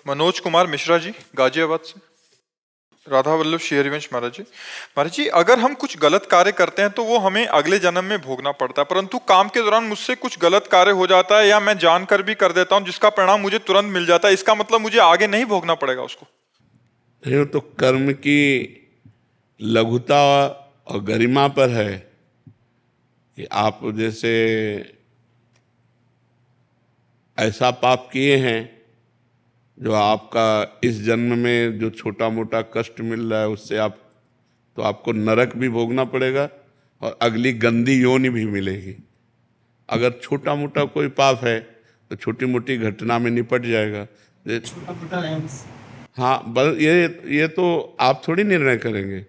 मनोज कुमार मिश्रा जी, गाजियाबाद से। राधा वल्लभ श्री हरिवंश महाराज जी। महाराज जी, अगर हम कुछ गलत कार्य करते हैं तो वो हमें अगले जन्म में भोगना पड़ता है, परंतु काम के दौरान मुझसे कुछ गलत कार्य हो जाता है या मैं जानकर भी कर देता हूं जिसका परिणाम मुझे तुरंत मिल जाता है, इसका मतलब मुझे आगे नहीं भोगना पड़ेगा उसको? ये तो कर्म की लघुता और गरिमा पर है कि आप जैसे ऐसा पाप किए हैं जो आपका इस जन्म में जो छोटा मोटा कष्ट मिल रहा है उससे आपको नरक भी भोगना पड़ेगा और अगली गंदी योनि भी मिलेगी। अगर छोटा मोटा कोई पाप है तो छोटी मोटी घटना में निपट जाएगा। हाँ, बस ये तो आप थोड़ी निर्णय करेंगे।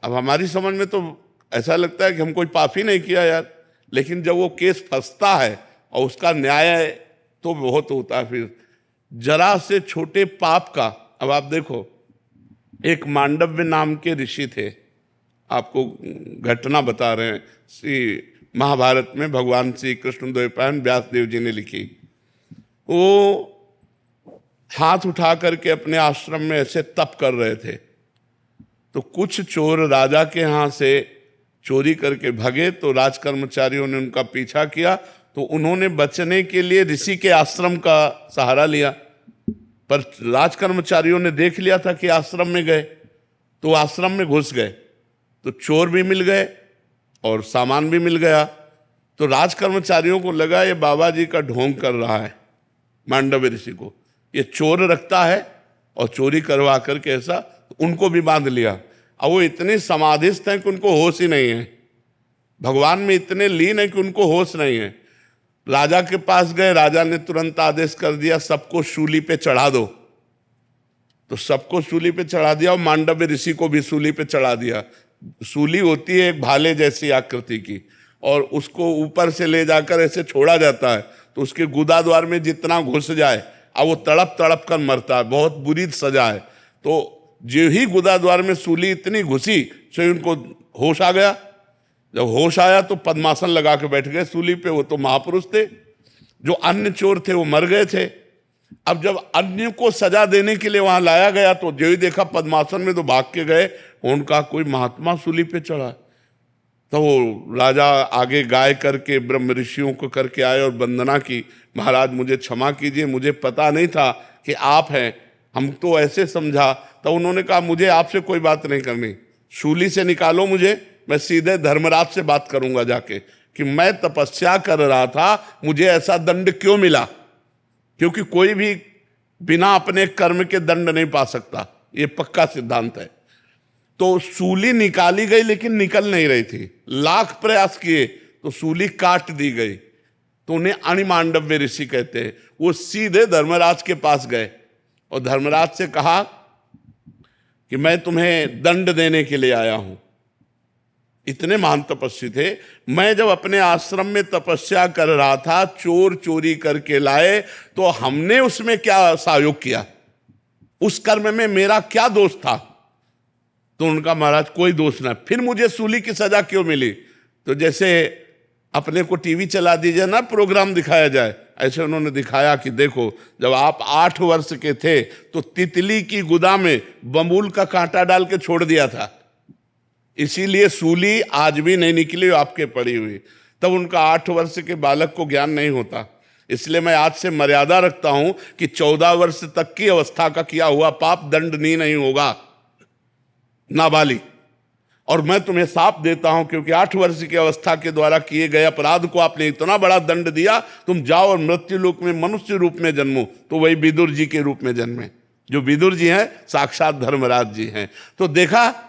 अब हमारी समझ में तो ऐसा लगता है कि हम कोई पाप ही नहीं किया यार, लेकिन जब वो केस फंसता है और उसका न्याय तो बहुत होता है। फिर जरा से छोटे पाप का, अब आप देखो, एक मांडव्य नाम के ऋषि थे, आपको घटना बता रहे हैं, श्री महाभारत में भगवान श्री कृष्ण द्वैपायन व्यास देव जी ने लिखी। वो हाथ उठा करके अपने आश्रम में ऐसे तप कर रहे थे तो कुछ चोर राजा के यहाँ से चोरी करके भगे, तो राजकर्मचारियों ने उनका पीछा किया, तो उन्होंने बचने के लिए ऋषि के आश्रम का सहारा लिया। पर राजकर्मचारियों ने देख लिया था कि आश्रम में गए, तो आश्रम में घुस गए, तो चोर भी मिल गए और सामान भी मिल गया। तो राजकर्मचारियों को लगा ये बाबा जी का ढोंग कर रहा है, मांडव्य ऋषि को, ये चोर रखता है और चोरी करवा करके ऐसा, तो उनको भी बांध लिया। अब वो इतने समाधिस्थ हैं कि उनको होश ही नहीं है, भगवान में इतने लीन है कि उनको होश नहीं है। राजा के पास गए, राजा ने तुरंत आदेश कर दिया सबको शूली पे चढ़ा दो, तो सबको शूली पे चढ़ा दिया और मांडव्य ऋषि को भी शूली पे चढ़ा दिया। शूली होती है एक भाले जैसी आकृति की, और उसको ऊपर से ले जाकर ऐसे छोड़ा जाता है, तो उसके गुदा द्वार में जितना घुस जाए अब वो तड़प तड़प कर मरता है, बहुत बुरी सजा है। तो जो ही गुदा द्वार में सूली इतनी घुसी सो उनको होश आ गया। जब होश आया तो पद्मासन लगा के बैठ गए सूली पे। वो तो महापुरुष थे, जो अन्य चोर थे वो मर गए थे। अब जब अन्य को सजा देने के लिए वहां लाया गया तो जो ही देखा पद्मासन में, तो भाग के गए, उनका कोई महात्मा सूली पे चढ़ा। तो वो राजा आगे गाय करके ब्रह्म ऋषियों को करके आए और वंदना की, महाराज मुझे क्षमा कीजिए, मुझे पता नहीं था कि आप हैं, हम तो ऐसे समझा। तो उन्होंने कहा मुझे आपसे कोई बात नहीं करनी, शूली से निकालो मुझे, मैं सीधे धर्मराज से बात करूंगा जाके कि मैं तपस्या कर रहा था, मुझे ऐसा दंड क्यों मिला। क्योंकि कोई भी बिना अपने कर्म के दंड नहीं पा सकता, ये पक्का सिद्धांत है। तो सूली निकाली गई लेकिन निकल नहीं रही थी, लाख प्रयास किए तो सूली काट दी गई। तो उन्हें अणिमांडव्य ऋषि कहते हैं। वो सीधे धर्मराज के पास गए और धर्मराज से कहा कि मैं तुम्हें दंड देने के लिए आया हूं। इतने महान तपस्वी थे। मैं जब अपने आश्रम में तपस्या कर रहा था, चोर चोरी करके लाए, तो हमने उसमें क्या सहयोग किया, उस कर्म में मेरा क्या दोष था। तो उनका महाराज कोई दोष ना, फिर मुझे सूली की सजा क्यों मिली। तो जैसे अपने को टीवी चला दीजिए ना, प्रोग्राम दिखाया जाए, ऐसे उन्होंने दिखाया कि देखो जब आप 8 वर्ष के थे तो तितली की गुदा में बबूल का कांटा डाल के छोड़ दिया था, इसीलिए सूली आज भी नहीं निकली, आपके पड़ी हुई। तब उनका 8 वर्ष के बालक को ज्ञान नहीं होता। इसलिए मैं आज से मर्यादा रखता हूं कि 14 वर्ष तक की अवस्था का किया हुआ पाप दंडनीय नहीं होगा, नाबालिग। और मैं तुम्हें साफ देता हूं क्योंकि 8 वर्ष की अवस्था के द्वारा किए गए अपराध को आपने इतना बड़ा दंड दिया, तुम जाओ और मृत्यु लोक में मनुष्य रूप में जन्मो। तो वही विदुर जी के रूप में जन्मे, जो विदुर जी हैं साक्षात धर्मराज जी हैं। तो देखा,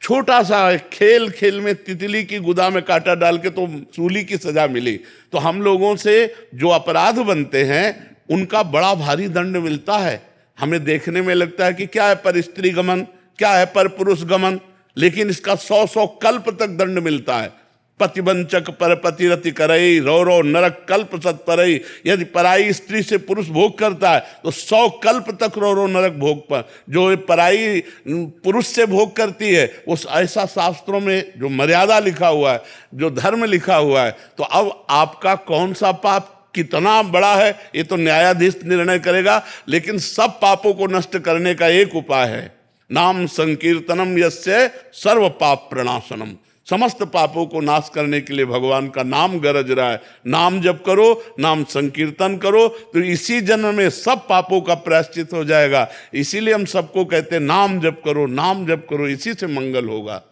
छोटा सा खेल खेल में तितली की गुदा में कांटा डाल के तो सूली की सजा मिली। तो हम लोगों से जो अपराध बनते हैं उनका बड़ा भारी दंड मिलता है। हमें देखने में लगता है कि क्या है पर स्त्री गमन, क्या है पर पुरुष गमन, लेकिन इसका 100 कल्प तक दंड मिलता है। पतिवंचक पर पतिरति करई, रो रो नरक कल्प सत परई। यदि पराई स्त्री से पुरुष भोग करता है तो 100 कल्प तक रो रो नरक भोग पर। जो पराई पुरुष से भोग करती है उस ऐसा शास्त्रों में जो मर्यादा लिखा हुआ है, जो धर्म लिखा हुआ है। तो अब आपका कौन सा पाप कितना बड़ा है ये तो न्यायाधीश निर्णय करेगा, लेकिन सब पापों को नष्ट करने का एक उपाय है, नाम संकीर्तनम यस्य सर्व पाप प्रणाशनम। समस्त पापों को नाश करने के लिए भगवान का नाम गरज रहा है। नाम जप करो, नाम संकीर्तन करो, तो इसी जन्म में सब पापों का प्रायश्चित हो जाएगा। इसीलिए हम सबको कहते हैं नाम जप करो, नाम जप करो, इसी से मंगल होगा।